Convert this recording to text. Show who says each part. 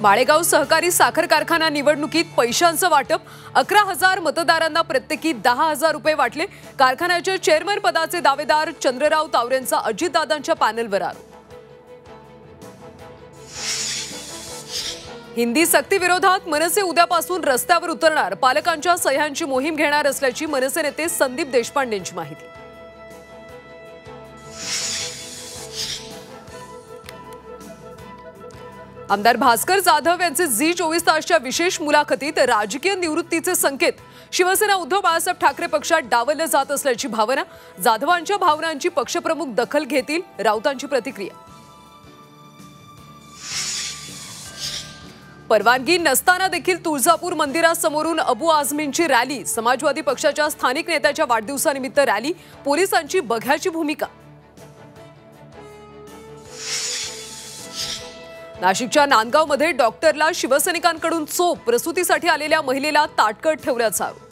Speaker 1: माळेगाव सहकारी साखर कारखाना निवडणुकीत पैशांचं वाटप 11,000 मतदारांना प्रत्येकी 10,000 रुपये वाटले। कारखान्याच्या चेअरमन पदाचे दावेदार चंद्रराव तावरेंचा अजितदादांच्या पॅनलवर आरोप। हिंदी सक्ती विरोधात मनसे उद्यापासून रस्त्यावर उतरणार, पालकांच्या सह्यांची मोहीम घेणार असल्याची मनसे नेते संदीप देशपांडेंची माहिती। आमदार भास्कर जाधव यांचे झी24 तासच्या विशेष मुलाखतीत राजकीय निवृत्तीचे संकेत, शिवसेना उद्धव बाळासाहेब ठाकरे पक्षात डावलले जात असल्याची भावना, जाधवांच्या भावनांची पक्षप्रमुख दखल घेतील, राऊतांची प्रतिक्रिया। परवानगी नसताना देखील तुळजापूर मंदिरासमोरून अबू आझमींची रॅली, समाजवादी पक्षाच्या स्थानिक नेत्याच्या वाढदिवसानिमित्त रॅली, पोलिसांची बघ्याची भूमिका। नाशिकच्या नांदगावमध्ये डॉक्टरला शिवसैनिकांकडून चोप, प्रसूतीसाठी आलेल्या महिलेला ताटकळत ठेवल्याचा आरोप।